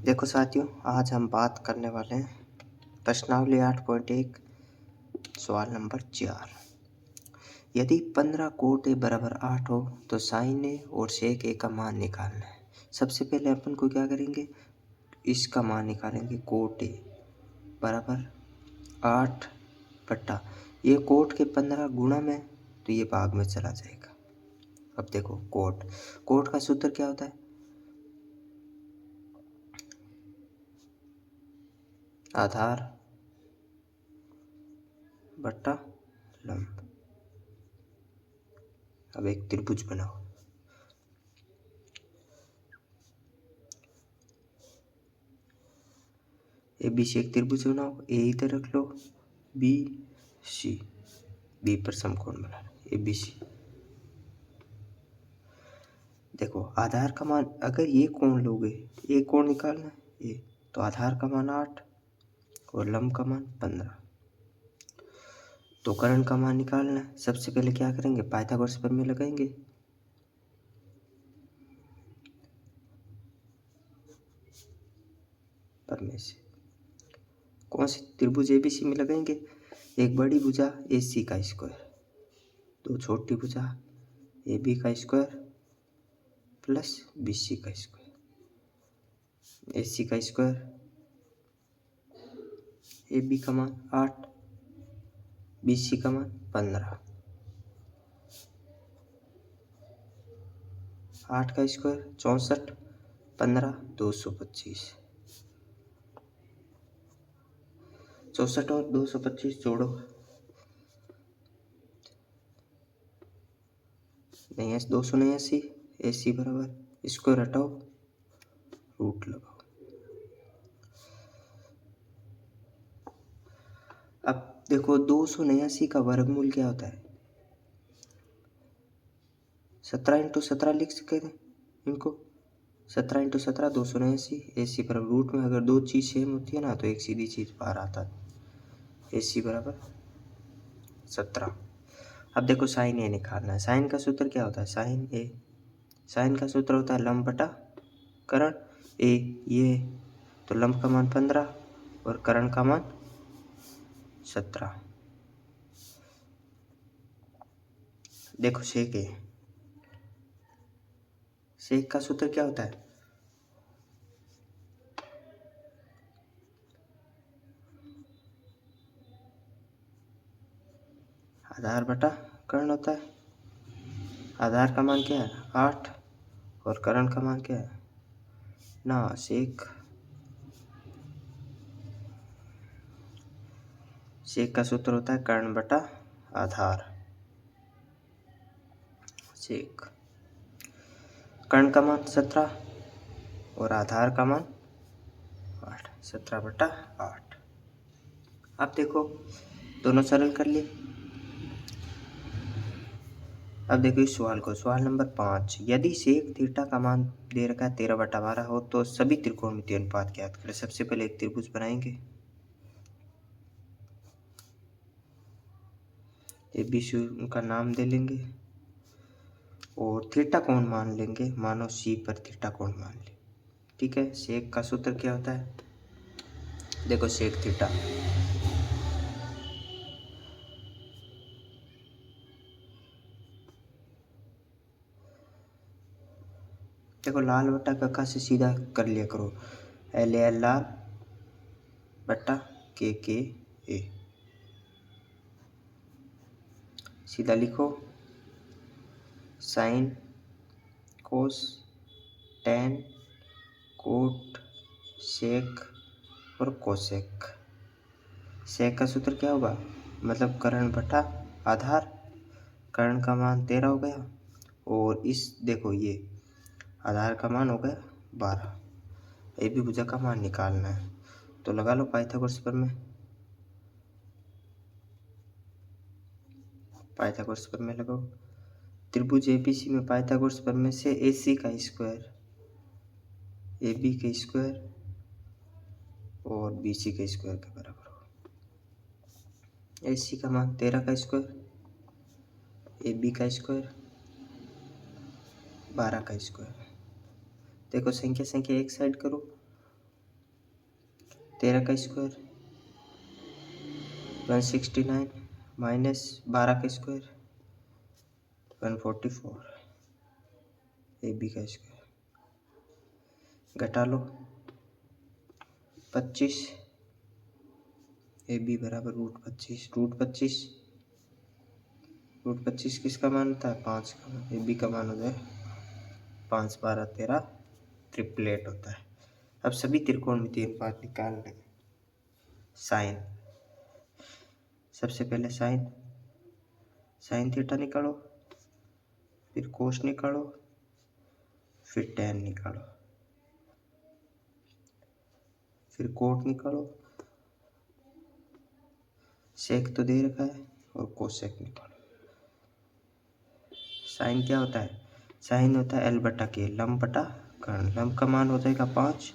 देखो साथियों, आज हम बात करने वाले हैं प्रश्नावली 8.1 सवाल नंबर 4। यदि 15 कोट ए बराबर 8 हो तो साइन ए और सेक ए का मान निकालना है। सबसे पहले अपन को क्या करेंगे, इसका मान निकालेंगे। कोट ए बराबर 8 बट्टा ये कोट के 15 गुणा में, तो ये भाग में चला जाएगा। अब देखो कोट का सूत्र क्या होता है, आधार बट्टा लंब। अब एक त्रिभुज बनाओ। ए बी सी एक त्रिभुज बनाओ। ए इधर रख लो, बी सी, बी पर समकोण बना ए बी सी। देखो आधार का मान, अगर ये कोण लोगे, ये कोण निकालना है ये, तो आधार का मान 8 और लंब का मान 15। तो कर्ण का मान निकालना है। सबसे पहले क्या करेंगे, पाइथागोरस प्रमेय लगाएंगे। प्रमेय से कौन सी त्रिभुज एबीसी में लगाएंगे, एक बड़ी भुजा ए सी का स्क्वायर, दो छोटी भुजा ए बी का स्क्वायर प्लस बी सी का स्क्वायर। ए सी का स्क्वायर, ए बी का मान 8, बी सी का मान 15। 8 का स्क्वायर 64, 15 225। 64 और 225 जोड़ो, नहीं है 289। ए सी बराबर स्क्वायर हटाओ, रूट लगाओ। अब देखो 289 का वर्गमूल क्या होता है, 17 इंटू 17 लिख सके इनको। 17 इंटू 17 289। ए सी बराबर रूट में अगर दो चीज़ सेम होती है ना, तो एक सीधी चीज़ बाहर आता है। ए सी बराबर 17। अब देखो साइन ए निकालना है। साइन का सूत्र क्या होता है, साइन का सूत्र होता है लंब बटा कर्ण। ए ये, तो लंब का मान 15 और कर्ण का मान 17। देखो सेक का सूत्र क्या होता है, आधार बटा कर्ण होता है। आधार का मान क्या है 8 और कर्ण का मान क्या है ना, सेक का सूत्र होता है कर्ण बटा आधार। सेक कर्ण का मान 17 और आधार का मान 8, 17 बटा 8। अब देखो दोनों सरल कर लिए। अब देखो इस सवाल को, सवाल नंबर 5। यदि सेक थीटा का मान दे रखा है 13/12 हो तो सभी त्रिकोणमितीय अनुपात ज्ञात करें। सबसे पहले एक त्रिभुज बनाएंगे, ए बी सी का नाम दे लेंगे और थीटा कोण मान लेंगे, मानो सी पर थीटा कोण मान ले। ठीक है। सेक का सूत्र क्या होता है, देखो सेक थीटा, देखो लाल बटा कक्का से सीधा कर लिया करो, एल एल आर बटा के ए। सीधा लिखो, sine cos tan cot sec और कोसेक। सेक का सूत्र क्या होगा, मतलब कर्ण बटा आधार। कर्ण का मान 13 हो गया और इस देखो ये आधार का मान हो गया 12। ए बी भुजा का मान निकालना है, तो लगा लो पाइथागोरस प्रमेय। पाइथागोरस प्रमेय लगाओ। त्रिभुज एबीसी में पाइथागोरस प्रमेय से ए सी का स्क्वायर ए बी के स्क्वायर और बी सी के स्क्वायर के बराबर हो। ए सी का मान 13 का स्क्वायर, ए बी का स्क्वायर 12 का स्क्वायर। देखो संख्या एक साइड करो 13 का स्क्वायर 169 माइनस 12 का स्क्वायर 144 AB का स्क्वायर घटा लो 25 AB बराबर रूट 25 किसका मान होता है 5 का AB का मान हो जाए 5 12 13 ट्रिपलेट होता है। अब सभी त्रिकोणमितीय अनुपात निकालने साइन सबसे पहले साइन थीटा निकालो फिर कोस निकालो फिर टेन निकालो फिर कोट निकालो सेक तो दे रखा है और कोसेक निकालो। साइन क्या होता है साइन होता है L बटा के लंब बटा कर्ण लंब का मान हो जाएगा 5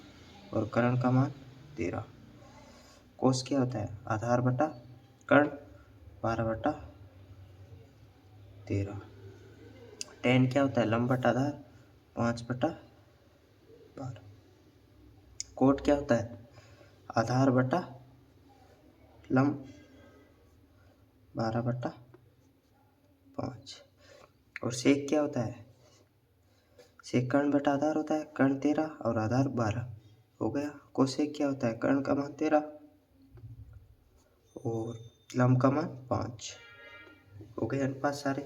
और कर्ण का मान 13। कोस क्या होता है आधार बटा कर्ण 12 बटा 13। टेन क्या होता है लंब बटा आधार 5 बटा 12। कोट क्या होता है आधार बटा लंब 12 बटा 5। और सेक क्या होता है सेक कर्ण बटा आधार होता है कर्ण 13 और आधार 12 हो गया। कोसेक क्या होता है कर्ण का मान 13 और लंब का मान 5 हो गए अनुपात सारे।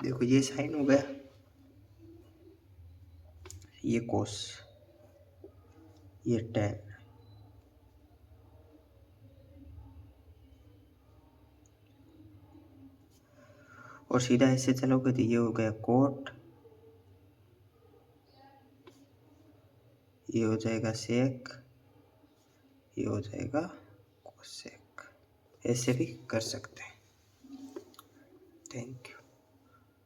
देखो ये साइन हो गया ये कोस ये टेन और सीधा ऐसे चलोगे तो ये हो गया कोट ये हो जाएगा सेक ये हो जाएगा कोसेक ऐसे भी कर सकते हैं। Thank you.